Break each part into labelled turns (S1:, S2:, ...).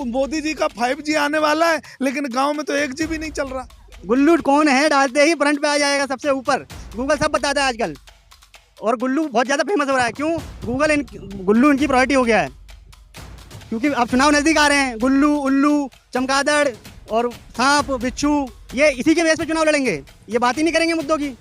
S1: मोदी जी का 5G आने वाला है, लेकिन गांव में तो 1G भी नहीं चल रहा।
S2: गुल्लू कौन है डालते ही फ्रंट पे आ जाएगा सबसे ऊपर। गूगल सब बताता है आजकल, और गुल्लू बहुत ज़्यादा फेमस हो रहा है। क्यों? गुल्लू इनकी प्रायोरिटी हो गया है, क्योंकि अब चुनाव नज़दीक आ रहे हैं। गुल्लू, उल्लू, चमगादड़ और सांप बिच्छू, ये इसी के बेस पे चुनाव लड़ेंगे, ये बात ही नहीं करेंगे मुद्दों की।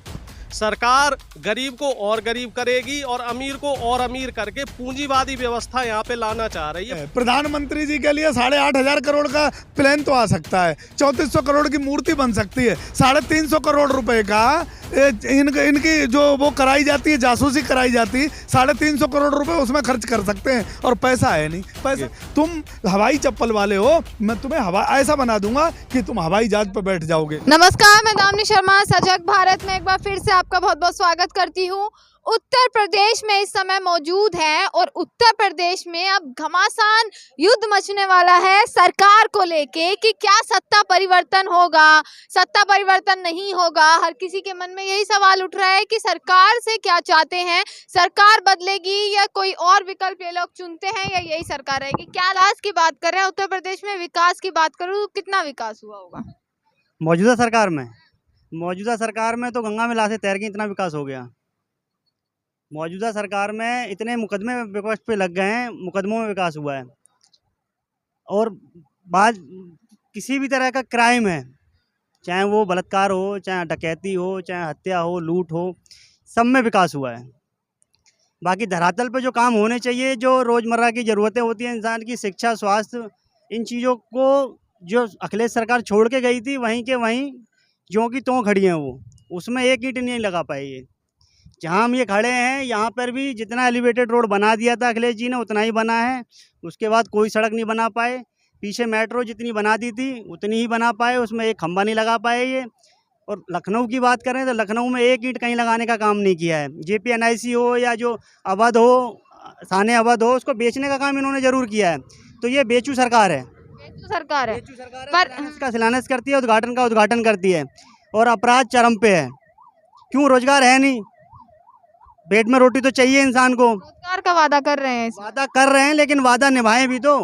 S3: सरकार गरीब को और गरीब करेगी और अमीर को और अमीर करके पूंजीवादी व्यवस्था यहाँ पे लाना चाह रही है।
S1: प्रधानमंत्री जी के लिए 8,500 करोड़ का प्लान तो आ सकता है, 3400 करोड़ की मूर्ति बन सकती है, 350 करोड़ रुपए का इनकी जो वो कराई जाती है, जासूसी कराई जाती है, 350 करोड़ रुपए उसमें खर्च कर सकते हैं, और पैसा है नहीं। पैसा तुम हवाई चप्पल वाले हो, मैं तुम्हें ऐसा बना दूंगा कि तुम हवाई जहाज पर बैठ जाओगे।
S4: नमस्कार, मैं दामिनी शर्मा सजग भारत में एक बार फिर से आपका बहुत बहुत स्वागत करती हूँ। उत्तर प्रदेश में इस समय मौजूद है और उत्तर प्रदेश में अब घमासान युद्ध मचने वाला है सरकार को लेके कि क्या सत्ता परिवर्तन होगा, सत्ता परिवर्तन नहीं होगा। हर किसी के मन में यही सवाल उठ रहा है कि सरकार से क्या चाहते हैं, सरकार बदलेगी या कोई और विकल्प ये लोग चुनते हैं या यही सरकार रहेगी। क्या लास्ट की बात कर रहे हैं उत्तर प्रदेश में, विकास की बात करूँ तो कितना विकास हुआ होगा
S2: मौजूदा सरकार में तो गंगा में लाशें तैर गई, इतना विकास हो गया। मौजूदा सरकार में इतने मुकदमे विपक्ष पे लग गए हैं, मुकदमों में विकास हुआ है। और बात किसी भी तरह का क्राइम है, चाहे वो बलात्कार हो, चाहे डकैती हो, चाहे हत्या हो, लूट हो, सब में विकास हुआ है। बाकी धरातल पे जो काम होने चाहिए, जो रोज़मर्रा की ज़रूरतें होती हैं इंसान की, शिक्षा, स्वास्थ्य, इन चीज़ों को जो अखिलेश सरकार छोड़ के गई थी वहीं के वहीं ज्यों की त्यों खड़ी हैं वो, उसमें एक ईंट नहीं लगा पाए। ये जहाँ हम ये खड़े हैं, यहाँ पर भी जितना एलिवेटेड रोड बना दिया था अखिलेश जी ने उतना ही बना है, उसके बाद कोई सड़क नहीं बना पाए। पीछे मेट्रो जितनी बना दी थी उतनी ही बना पाए, उसमें एक खंभा नहीं लगा पाए ये। और लखनऊ की बात करें तो लखनऊ में एक ईंट कहीं लगाने का काम नहीं किया है। JPNIC हो या जो अवध हो, साने अवध हो, उसको बेचने का काम इन्होंने ज़रूर किया है। तो ये बेचू सरकार है,
S4: सरकार है
S2: पर इसका शिलान्यास करती है, उद्घाटन का उद्घाटन करती है, और अपराध चरम पे है। क्यों? रोजगार है नहीं, पेट में रोटी तो चाहिए इंसान को।
S4: रोजगार का वादा कर रहे हैं,
S2: वादा कर रहे हैं, लेकिन वादा निभाएं भी तो।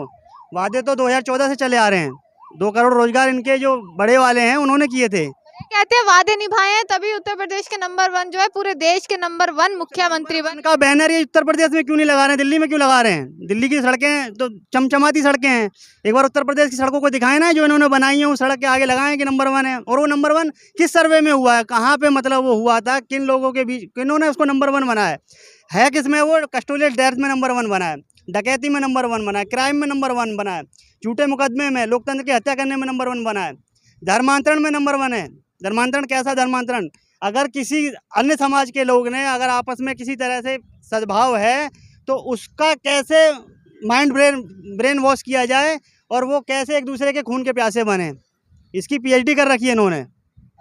S2: वादे तो 2014 से चले आ रहे हैं। 2 करोड़ रोजगार इनके जो बड़े वाले हैं उन्होंने किए थे।
S4: कहते हैं वादे निभाए हैं तभी उत्तर प्रदेश के नंबर 1 जो है पूरे देश के नंबर 1 मुख्यमंत्री बन।
S2: इनका बैनर ये उत्तर प्रदेश में क्यों नहीं लगा रहे हैं, दिल्ली में क्यों लगा रहे हैं? दिल्ली की सड़कें तो चमचमाती सड़कें हैं, एक बार उत्तर प्रदेश की सड़कों को दिखाएं ना, जो इन्होंने बनाई है, उस सड़क के आगे लगाएं कि नंबर 1 है। और वो नंबर 1 किस सर्वे में हुआ है, कहाँ पे मतलब वो हुआ था, किन लोगों के बीच, किन्होंने उसको नंबर 1 बनाया है? किसमें? वो कस्टोडियल डेथ में नंबर 1 बना है, डकैती में नंबर 1 बना है, क्राइम में नंबर 1 बना है, झूठे मुकदमे में, लोकतंत्र की हत्या करने में नंबर 1 बना है, धर्मांतरण में नंबर 1 है। धर्मांतरण कैसा धर्मांतरण? अगर किसी अन्य समाज के लोग ने अगर आपस में किसी तरह से सद्भाव है तो उसका कैसे माइंड ब्रेन वॉश किया जाए और वो कैसे एक दूसरे के खून के प्यासे बने, इसकी PhD कर रखी है इन्होंने।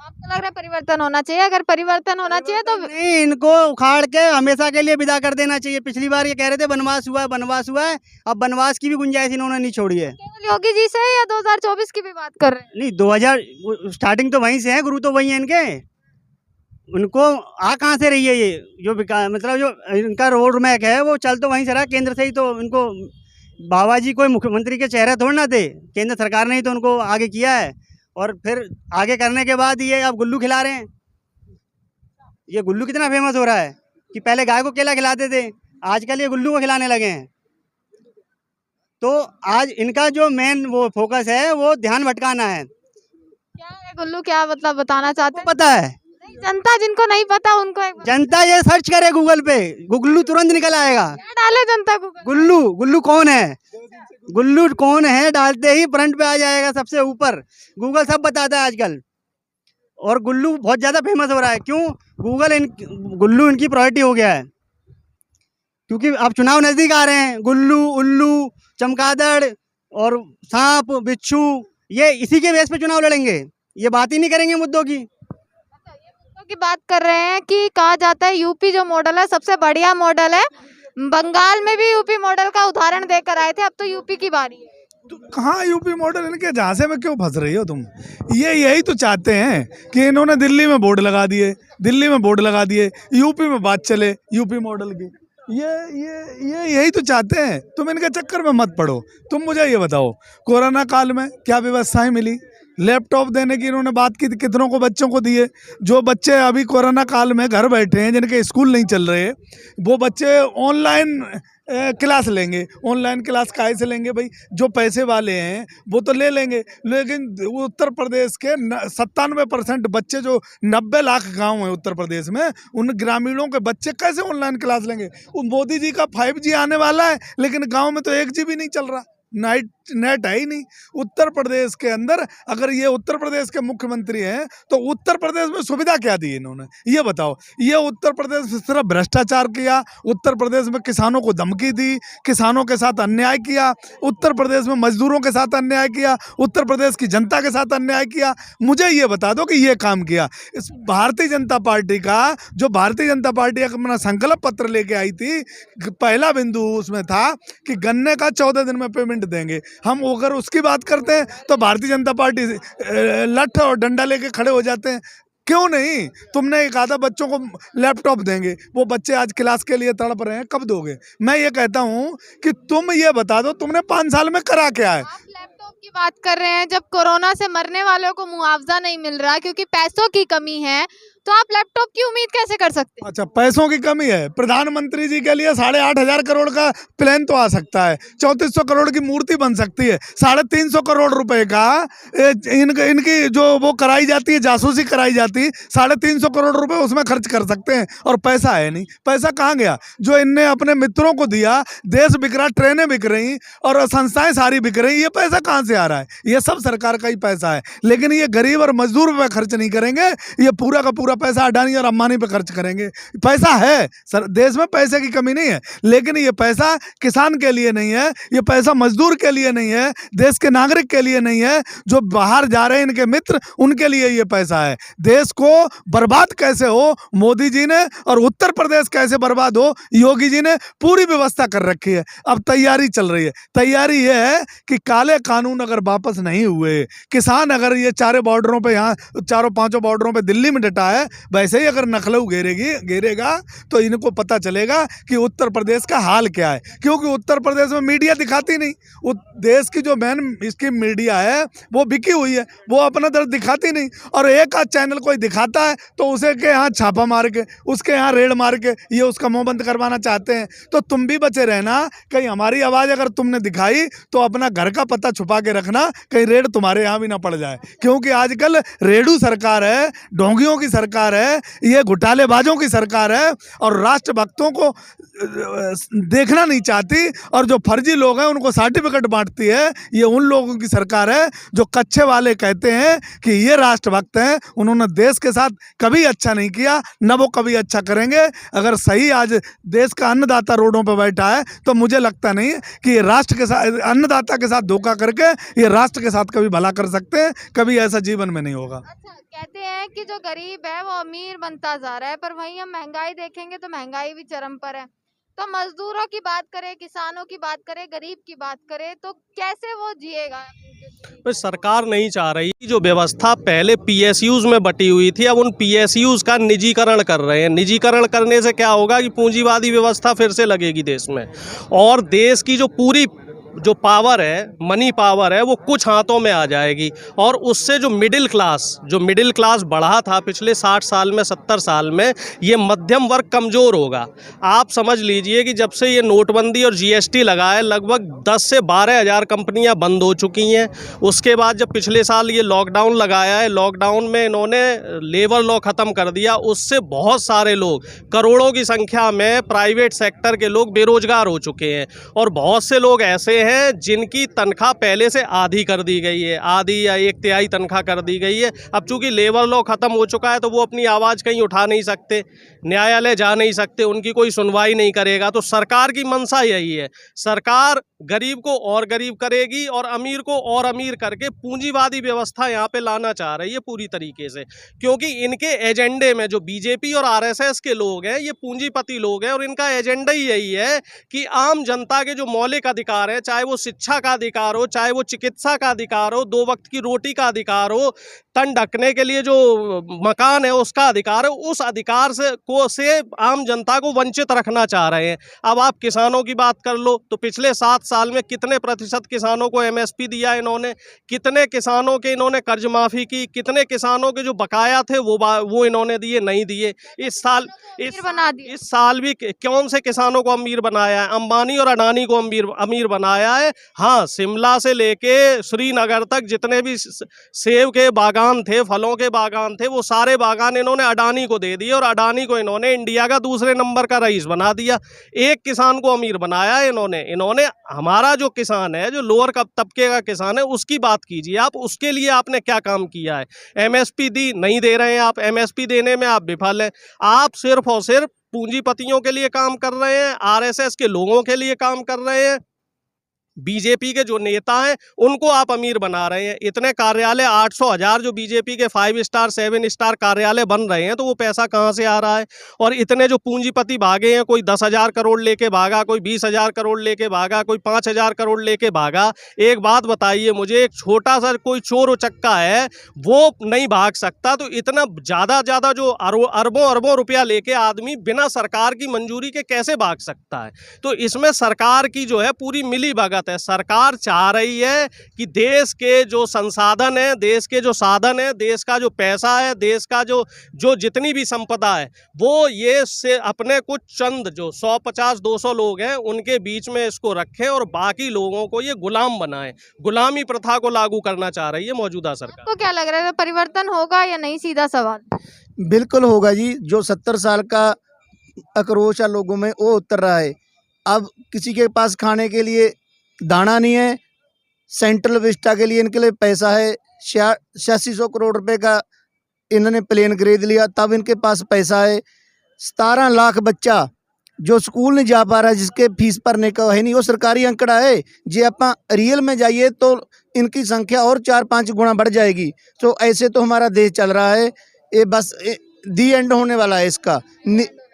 S4: आपको लग रहा है परिवर्तन होना चाहिए? अगर परिवर्तन होना चाहिए तो
S2: नहीं, इनको उखाड़ के हमेशा के लिए विदा कर देना चाहिए। पिछली बार ये कह रहे थे बनवास हुआ है, बनवास हुआ है, अब बनवास की भी गुंजाइश इन्होंने नहीं छोड़ी है।
S4: केवल योगी जी से या 2024 की भी बात कर रहे हैं?
S2: नहीं, 2000 स्टार्टिंग तो वहीं से है, गुरु तो वही है इनके। उनको आ कहाँ से रही है ये जो मतलब जो इनका रोड मैप है वो चल तो वहीं से रहा, केंद्र से ही। तो इनको बाबा जी कोई मुख्यमंत्री के चेहरे थोड़ी ना थे, केंद्र सरकार ने ही तो उनको आगे किया है। और फिर आगे करने के बाद ये अब गुल्लू खिला रहे हैं। ये गुल्लू कितना फेमस हो रहा है कि पहले गाय को केला खिलाते थे, आजकल ये गुल्लू को खिलाने लगे हैं। तो आज इनका जो मेन वो फोकस है वो ध्यान भटकाना है।
S4: क्या है गुल्लू, क्या मतलब बताना चाहते हैं?
S2: पता है
S4: जनता जिनको नहीं पता उनको एक
S2: जनता ये सर्च करे गूगल पे, गुल्लू तुरंत निकल आएगा।
S4: क्या डाले जनता को?
S2: गुल्लू कौन है, गुल्लू कौन है डालते ही फ्रंट पे आ जाएगा सबसे ऊपर। गूगल सब बताता है आजकल, और गुल्लू बहुत ज़्यादा फेमस हो रहा है। क्यों? गुल्लू इनकी प्रायोरिटी हो गया है, क्योंकि अब चुनाव नज़दीक आ रहे हैं। गुल्लू, उल्लू, चमगादड़ और सांप बिच्छू, ये इसी के बेस पे चुनाव लड़ेंगे, ये बात ही नहीं करेंगे मुद्दों की।
S4: की बात कर रहे हैं कि कहा जाता है यूपी जो मॉडल है सबसे बढ़िया मॉडल है। बंगाल में भी यूपी मॉडल का उदाहरण देकर आए थे, अब तो यूपी की बारी है।
S1: तो कहाँ यूपी मॉडल इनके, झांसे में क्यों फंस रही हो तुम? यही तो चाहते हैं कि इन्होंने दिल्ली में बोर्ड लगा दिए, यूपी में बात चले यूपी मॉडल की। यही तो चाहते हैं। तुम इनके चक्कर में मत पड़ो। तुम मुझे ये बताओ, कोरोना काल में क्या व्यवस्थाएं मिली? लैपटॉप देने की इन्होंने बात की, कितनों को बच्चों को दिए? जो बच्चे अभी कोरोना काल में घर बैठे हैं, जिनके स्कूल नहीं चल रहे, वो बच्चे ऑनलाइन क्लास लेंगे। ऑनलाइन क्लास काहे से लेंगे भाई? जो पैसे वाले हैं वो तो ले लेंगे, लेकिन उत्तर प्रदेश के 97% बच्चे, जो 90 लाख गांव हैं उत्तर प्रदेश में, उन ग्रामीणों के बच्चे कैसे ऑनलाइन क्लास लेंगे? मोदी जी का 5G आने वाला है, लेकिन गांव में तो 1 GB नहीं चल रहा, नेट है ही नहीं। उत्तर प्रदेश के अंदर, अगर ये उत्तर प्रदेश के मुख्यमंत्री हैं तो उत्तर प्रदेश में सुविधा क्या दी इन्होंने, ये बताओ। ये उत्तर प्रदेश में सिर्फ भ्रष्टाचार किया, उत्तर प्रदेश में किसानों को धमकी दी, किसानों के साथ अन्याय किया, उत्तर प्रदेश में मजदूरों के साथ अन्याय किया, उत्तर प्रदेश की जनता के साथ अन्याय किया। मुझे ये बता दो कि ये काम किया इस भारतीय जनता पार्टी का, जो भारतीय जनता पार्टी अपना संकल्प पत्र लेके आई थी, पहला बिंदु उसमें था कि गन्ने का 14 दिन में पेमेंट देंगे। हम अगर उसकी बात करते हैं तो भारतीय जनता पार्टी लठ और डंडा लेके खड़े हो जाते हैं। क्यों नहीं? तुमने कहा था बच्चों को लैपटॉप देंगे, वो बच्चे आज क्लास के लिए तड़प रहे हैं, कब दोगे? मैं ये कहता हूं कि तुम ये बता दो, तुमने 5 साल में करा क्या है?
S4: आप लैपटॉप की बात कर रहे हैं, जब कोरोना से मरने वालों को मुआवजा नहीं मिल रहा क्योंकि पैसों की कमी है, तो आप लैपटॉप की उम्मीद कैसे कर सकते हैं?
S1: अच्छा, पैसों की कमी है। प्रधानमंत्री जी के लिए 8,500 करोड़ का प्लान तो आ सकता है, 3400 करोड़ की मूर्ति बन सकती है, 350 करोड़ रुपए का इनकी जो वो कराई जाती है, जासूसी कराई जाती है, 350 करोड़ रुपए उसमें खर्च कर सकते हैं, और पैसा है नहीं। पैसा कहाँ गया जो इनने अपने मित्रों को दिया? देश बिक रहा, ट्रेनें बिक रही और संस्थाएं सारी बिक रही, ये पैसा कहाँ से आ रहा है? ये सब सरकार का ही पैसा है, लेकिन ये गरीब और मजदूर पे खर्च नहीं करेंगे, ये पूरा का पूरा पैसा अडानी और अंबानी पे खर्च करेंगे। पैसा है सर, देश में पैसे की कमी नहीं है, लेकिन ये पैसा किसान के लिए नहीं है, ये पैसा मजदूर के लिए नहीं है, देश के नागरिक के लिए नहीं है, जो बाहर जा रहे हैं इनके मित्र, उनके लिए ये पैसा है। देश को बर्बाद कैसे हो मोदी जी ने, और उत्तर प्रदेश कैसे बर्बाद हो योगी जी ने पूरी व्यवस्था कर रखी है। अब तैयारी चल रही है। तैयारी ये है कि काले कानून अगर वापस नहीं हुए, किसान अगर ये चारों बॉर्डरों पे, यहाँ 4-5 बॉर्डरों पे दिल्ली में डटा है, वैसे ही अगर नखलऊ घेरेगा तो इनको पता चलेगा कि उत्तर प्रदेश का हाल क्या है। क्योंकि उत्तर प्रदेश में मीडिया दिखाती नहीं, देश की जो मेन इसकी मीडिया है वो बिकी हुई है, वो अपना दर्द दिखाती नहीं, और एक आध चैनल कोई दिखाता है तो उसे के यहाँ छापा मार के, उसके यहाँ रेड मार के ये उसका मुंह बंद करवाना चाहते हैं। तो तुम भी बचे रहना, कहीं हमारी आवाज़ अगर तुमने दिखाई तो अपना घर का पता छुपा के रखना, कहीं रेड तुम्हारे यहाँ भी ना पड़ जाए। क्योंकि आजकल रेडू सरकार है, ढोंगियों की सरकार है, ये घोटालेबाजों की सरकार है, और राष्ट्रभक्तों को देखना नहीं चाहती, और जो फर्जी लोग हैं उनको सर्टिफिकेट बांटती है। ये उन लोगों की सरकार है जो कच्चे वाले कहते हैं कि ये राष्ट्रभक्त हैं, उन्होंने देश के साथ कभी अच्छा नहीं किया, न वो कभी अच्छा करेंगे। अगर सही आज देश का अन्नदाता रोडों पर बैठा है तो मुझे लगता नहीं कि ये राष्ट्र के साथ, अन्नदाता के साथ धोखा करके ये राष्ट्र के साथ कभी भला कर सकते हैं। कभी ऐसा जीवन में नहीं होगा।
S4: अच्छा, कहते हैं कि जो गरीब है वो अमीर बनता जा रहा है, पर वहीं हम महंगाई देखेंगे तो महंगाई भी चरम पर है। तो मजदूरों की बात करें, किसानों की बात करें, गरीब की बात करें, तो कैसे वो जिएगा?
S3: तो सरकार नहीं चाह रही, जो व्यवस्था पहले पीएसयूज में बटी हुई थी, अब उन पीएसयूज का निजीकरण कर रहे हैं। निजीकरण करने से क्या होगा कि पूंजीवादी व्यवस्था फिर से लगेगी देश में, और देश की जो पूरी जो पावर है, मनी पावर है, वो कुछ हाथों में आ जाएगी, और उससे जो मिडिल क्लास बढ़ा था पिछले 60 साल में, 70 साल में, ये मध्यम वर्ग कमज़ोर होगा। आप समझ लीजिए कि जब से ये नोटबंदी और जीएसटी लगा है, लगभग 10 से 12 हज़ार कंपनियां बंद हो चुकी हैं। उसके बाद जब पिछले साल ये लॉकडाउन लगाया है, लॉकडाउन में इन्होंने लेबर लॉ ख़त्म कर दिया, उससे बहुत सारे लोग, करोड़ों की संख्या में प्राइवेट सेक्टर के लोग बेरोजगार हो चुके हैं, और बहुत से लोग ऐसे हैं जिनकी तनख्वाह पहले से आधी कर दी गई है, आधी या 1/3 तनख्वाह कर दी गई है। अब चूंकि लेबर लॉ खत्म हो चुका है तो वो अपनी आवाज़ कहीं उठा नहीं सकते, न्यायालय जा नहीं सकते, उनकी कोई सुनवाई नहीं करेगा। तो सरकार की मंशा यही है, सरकार गरीब को और गरीब करेगी और अमीर को और अमीर करके पूंजीवादी व्यवस्था यहाँ पे लाना चाह रही है पूरी तरीके से। क्योंकि इनके एजेंडे में जो बीजेपी और आरएसएस के लोग हैं, ये पूंजीपति लोग हैं, और इनका एजेंडा ही यही है कि आम जनता के जो मौलिक अधिकार हैं, चाहे वो शिक्षा का अधिकार हो, चाहे वो चिकित्सा का अधिकार हो, 2 वक्त की रोटी का अधिकार हो, तन ढकने के लिए जो मकान है उसका अधिकार है, उस अधिकार से को से आम जनता को वंचित रखना चाह रहे हैं। अब आप किसानों की बात कर लो तो पिछले 7 साल में कितने प्रतिशत किसानों को MSP दिया इन्होंने, कितने किसानों के इन्होंने कर्ज माफ़ी की, कितने किसानों के जो बकाया थे वो इन्होंने दिए, नहीं दिए। इस साल भी कौन से किसानों को अमीर बनाया है? अंबानी और अडानी को अमीर बनाया है। हाँ, शिमला से लेके श्रीनगर तक जितने भी सेब के बागान थे, फलों के बागान थे, वो सारे बागान इन्होंने अडानी को दे दिए और अडानी को इन्होंने इंडिया का दूसरे नंबर का रईस बना दिया। एक किसान को अमीर बनाया है इन्होंने। हमारा जो किसान है, जो लोअर तबके का किसान है, उसकी बात कीजिए आप, उसके लिए आपने क्या काम किया है? MSP दी, नहीं दे रहे हैं आप, MSP देने में आप विफल हैं। आप सिर्फ और सिर्फ पूंजीपतियों के लिए काम कर रहे हैं, RSS के लोगों के लिए काम कर रहे हैं, बीजेपी के जो नेता हैं उनको आप अमीर बना रहे हैं। इतने कार्यालय 800,000 जो बीजेपी के 5 स्टार 7 स्टार कार्यालय बन रहे हैं, तो वो पैसा कहाँ से आ रहा है? और इतने जो पूंजीपति भागे हैं, कोई 10,000 करोड़ लेके भागा, कोई 20,000 करोड़ लेके भागा, कोई 5,000 करोड़ लेके भागा। एक बात बताइए मुझे, एक छोटा सा कोई चोर उचक्का है वो नहीं भाग सकता, तो इतना ज़्यादा जो अरबों रुपया लेके आदमी बिना सरकार की मंजूरी के कैसे भाग सकता है? तो इसमें सरकार की जो है पूरी मिली भगत है। सरकार चाह रही है कि देश के जो संसाधन है, देश के जो साधन है, देश का जो पैसा है, देश का जो जितनी भी संपदा है, वो ये से अपने कुछ चंद जो 150-200 लोग हैं उनके बीच में इसको रखें और बाकी लोगों को ये गुलाम बनाएं। गुलामी प्रथा को लागू करना चाह रही है मौजूदा सरकार।
S4: तो क्या लग रहा है, परिवर्तन होगा या नहीं? सीधा सवाल।
S5: बिल्कुल होगा जी। जो 70 साल का आक्रोश है लोगों में, वो उतर रहा है। अब किसी के पास खाने के लिए दाना नहीं है, सेंट्रल विस्टा के लिए इनके लिए पैसा है 8600 करोड़ रुपए का इन्होंने प्लेन खरीद लिया, तब इनके पास पैसा है। 17 लाख बच्चा जो स्कूल नहीं जा पा रहा है, जिसके फीस भरने का है नहीं, वो सरकारी आंकड़ा है। जे आप रियल में जाइए तो इनकी संख्या और 4-5 गुना बढ़ जाएगी। तो ऐसे तो हमारा देश चल रहा है, ये बस दी एंड होने वाला है इसका।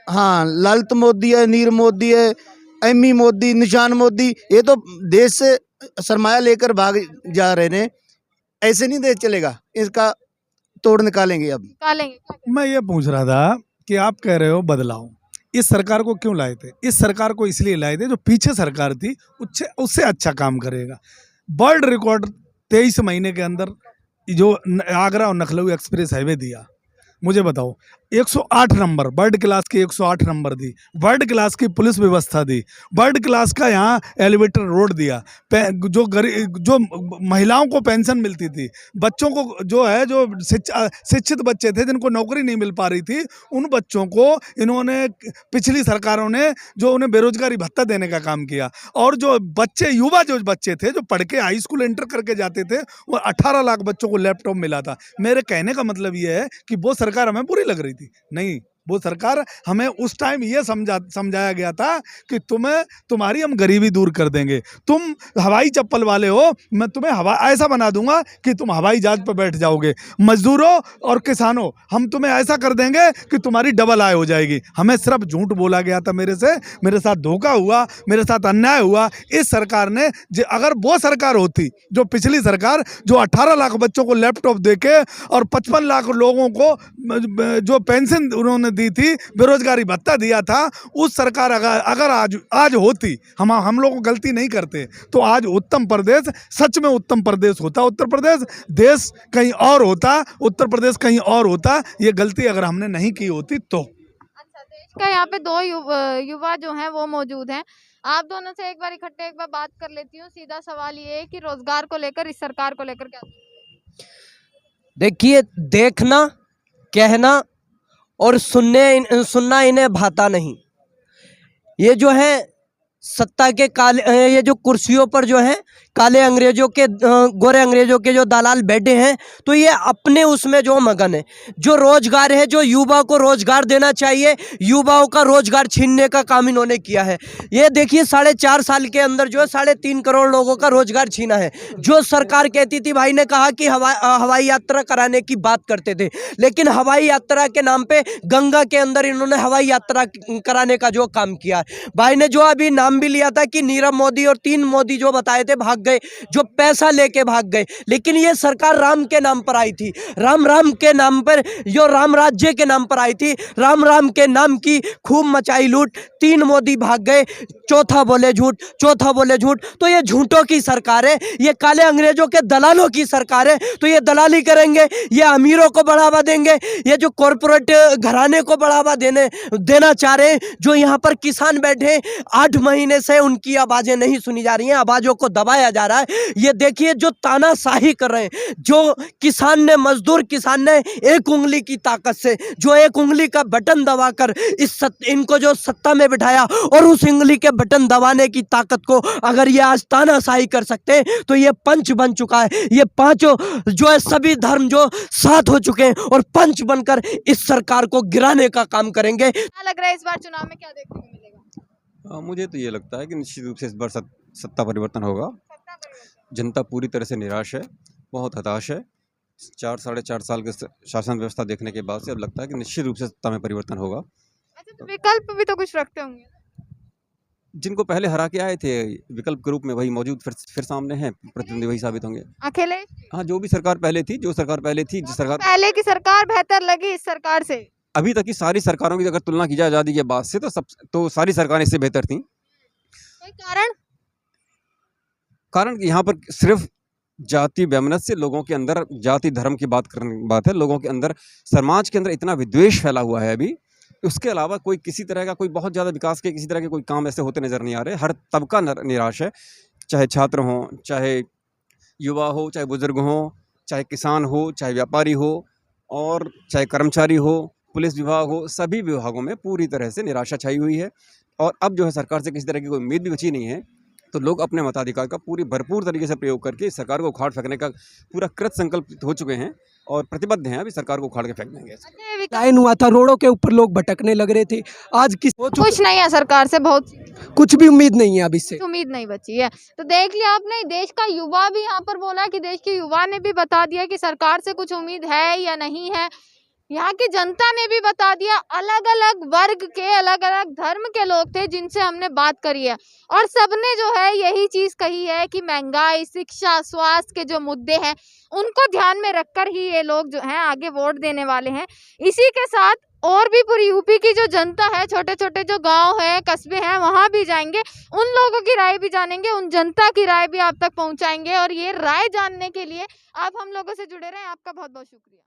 S5: हाँ, ललित मोदी है, नीर मोदी है, एमी मोदी, निशान मोदी, ये तो देश से सरमाया लेकर भाग जा रहे हैं। ऐसे नहीं देश चलेगा, इसका तोड़ निकालेंगे। अब
S1: मैं ये पूछ रहा था कि आप कह रहे हो बदलाव, इस सरकार को क्यों लाए थे? इस सरकार को इसलिए लाए थे जो पीछे सरकार थी उससे अच्छा काम करेगा। वर्ल्ड रिकॉर्ड 23 महीने के अंदर जो आगरा और लखनऊ एक्सप्रेस हाईवे दिया, मुझे बताओ 108 नंबर, वर्ल्ड क्लास के 108 नंबर दी, वर्ल्ड क्लास की पुलिस व्यवस्था दी, वर्ल्ड क्लास का यहाँ एलिवेटर रोड दिया, जो महिलाओं को पेंशन मिलती थी, बच्चों को जो है जो शिक्षित बच्चे थे जिनको नौकरी नहीं मिल पा रही थी, उन बच्चों को इन्होंने पिछली सरकारों ने जो उन्हें बेरोजगारी भत्ता देने का काम किया। और जो बच्चे युवा जो बच्चे थे जो पढ़ के हाई स्कूल एंटर करके जाते थे, वो 18 लाख बच्चों को लैपटॉप मिला था। मेरे कहने का मतलब ये है कि वो सरकार हमें बुरी लग रही थी नहीं, वो सरकार हमें उस टाइम ये समझाया गया था कि तुम्हारी हम गरीबी दूर कर देंगे, तुम हवाई चप्पल वाले हो, मैं तुम्हें ऐसा बना दूंगा कि तुम हवाई जहाज पर बैठ जाओगे, मजदूरों और किसानों हम तुम्हें ऐसा कर देंगे कि तुम्हारी डबल आय हो जाएगी। हमें सिर्फ झूठ बोला गया था, मेरे साथ धोखा हुआ, मेरे साथ अन्याय हुआ। इस सरकार ने अगर वो सरकार होती जो पिछली सरकार, जो 18 लाख बच्चों को लैपटॉप देके और 55 लाख लोगों को जो पेंशन उन्होंने दी थी, बेरोजगारी भत्ता दिया था, उस सरकार अगर आज होती, हम लोग गलती नहीं करते, तो आज उत्तर प्रदेश सच में उत्तम प्रदेश होता। उत्तर प्रदेश देश कहीं और होता, उत्तर प्रदेश कहीं और होता। ये गलती अगर हमने नहीं की होती तो।
S4: अच्छा, देश का यहाँ पे 2 युवा जो हैं वो मौजूद हैं। आप दोनों से एक बार बात कर लेती हूँ। सीधा सवाल ये है कि रोजगार को लेकर, इस सरकार को लेकर क्या?
S6: देखिए, देखना, कहना और सुनना इन्हें भाता नहीं। ये जो है सत्ता के काले, ये जो कुर्सियों पर जो है काले अंग्रेजों के, गोरे अंग्रेजों के जो दलाल बैठे हैं, तो ये अपने उसमें जो मगन है। जो रोजगार है, जो युवा को रोजगार देना चाहिए, युवाओं का रोजगार छीनने का काम इन्होंने किया है। ये देखिए 4.5 साल के अंदर जो है 3.5 करोड़ लोगों का रोजगार छीना है। जो सरकार कहती थी, भाई ने कहा कि हवाई यात्रा कराने की बात करते थे, लेकिन हवाई यात्रा के नाम पे गंगा के अंदर इन्होंने हवाई यात्रा कराने का जो काम किया है। भाई ने जो अभी नाम भी लिया था कि नीरव मोदी और 3 मोदी जो बताए थे भाग गए, जो पैसा लेके भाग गए। लेकिन ये सरकार राम के नाम पर आई थी, राम के नाम पर, जो राम राज्य के नाम पर आई थी, राम के नाम की खूब मचाई लूट। 3 मोदी भाग गए, चौथा बोले झूठ, चौथा बोले झूठ। तो ये झूठों की सरकार है, ये काले अंग्रेजों के दलालों की सरकार है। तो ये दलाली करेंगे, ये अमीरों को बढ़ावा देंगे, ये जो कॉरपोरेट घराने को बढ़ावा देना चाह रहे हैं। जो यहाँ पर किसान बैठे 8 महीने से उनकी आवाजें नहीं सुनी जा रही हैं, आवाजों को दबाया जा रहा है। ये देखिए जो तानाशाही कर रहे हैं, जो किसान ने, मजदूर किसान ने एक उंगली की ताकत से, जो एक उंगली का बटन दबाकर इनको जो सत्ता में बिठाया, और उस उंगली के बटन दबाने की ताकत को अगर ये आज तानाशाही कर सकते हैं, तो ये पंच बन चुका है। ये पांचों जो है सभी धर्म जो साथ हो चुके हैं और पंच बनकर इस सरकार को गिराने का काम करेंगे।
S4: क्या लग रहा है इस बार चुनाव में क्या देखने को मिलेगा?
S7: मुझे तो ये लगता है कि निश्चित रूप से इस बार सत्ता परिवर्तन होगा।
S4: सत्ता परिवर्तन।
S7: जनता पूरी तरह से निराश है, बहुत हताश है। 4 साढ़े 4 साल के शासन व्यवस्था देखने के बाद से अब लगता है कि निश्चित रूप से सत्ता में परिवर्तन होगा।
S4: अच्छा, तो विकल्प भी तो कुछ रखते होंगे ना?
S7: जिनको पहले हरा के आए थे विकल्प के रूप में, वही मौजूद फिर सामने हैं, प्रतिद्वंदी वही साबित होंगे।
S4: अकेले?
S7: हाँ, जो सरकार पहले थी, जिस सरकार
S4: पहले की सरकार बेहतर लगी इस सरकार से?
S7: अभी तक की सारी सरकारों की अगर तुलना की जाए आज़ादी के बाद से, तो सारी सरकारें इससे बेहतर थी।
S4: कोई
S7: कारण कि यहाँ पर सिर्फ जाति वैमनस्य, लोगों के अंदर जाति धर्म की बात है। लोगों के अंदर, समाज के अंदर इतना विद्वेष फैला हुआ है अभी। उसके अलावा कोई किसी तरह का, कोई बहुत ज़्यादा विकास के किसी तरह के कोई काम ऐसे होते नज़र नहीं आ रहे। हर तबका निराश है, चाहे छात्र हों, चाहे युवा हो, चाहे बुजुर्ग हों, चाहे किसान हो, चाहे व्यापारी हो, और चाहे कर्मचारी हो, पुलिस विभाग हो। सभी विभागों में पूरी तरह से निराशा छाई हुई है। और अब जो है सरकार से किसी तरह की कोई उम्मीद भी बची नहीं है। तो लोग अपने मताधिकार का भरपूर तरीके से प्रयोग करके इस सरकार को उखाड़ फेंकने का पूरा कृत संकल्प हो चुके हैं और प्रतिबद्ध हैं। अभी सरकार को उखाड़ के फेंक देंगे।
S6: लाइन हुआ था, रोडों के ऊपर लोग भटकने लग रहे थे। आज
S4: कुछ नहीं है सरकार से, बहुत
S6: कुछ भी उम्मीद नहीं है अब इससे।
S4: उम्मीद नहीं बची है। तो देख लिया आपने, देश का युवा भी यहाँ पर बोला कि देश के युवा ने भी बता दिया कि सरकार से कुछ उम्मीद है या नहीं है। यहाँ की जनता ने भी बता दिया। अलग अलग वर्ग के, अलग अलग धर्म के लोग थे जिनसे हमने बात करी है, और सबने जो है यही चीज कही है कि महंगाई, शिक्षा, स्वास्थ्य के जो मुद्दे हैं उनको ध्यान में रखकर ही ये लोग जो हैं आगे वोट देने वाले हैं। इसी के साथ और भी पूरी यूपी की जो जनता है, छोटे छोटे जो गांव है, कस्बे हैं, वहां भी जाएंगे, उन लोगों की राय भी जानेंगे, उन जनता की राय भी आप तक पहुंचाएंगे। और ये राय जानने के लिए आप हम लोगों से जुड़े रहें। आपका बहुत बहुत शुक्रिया।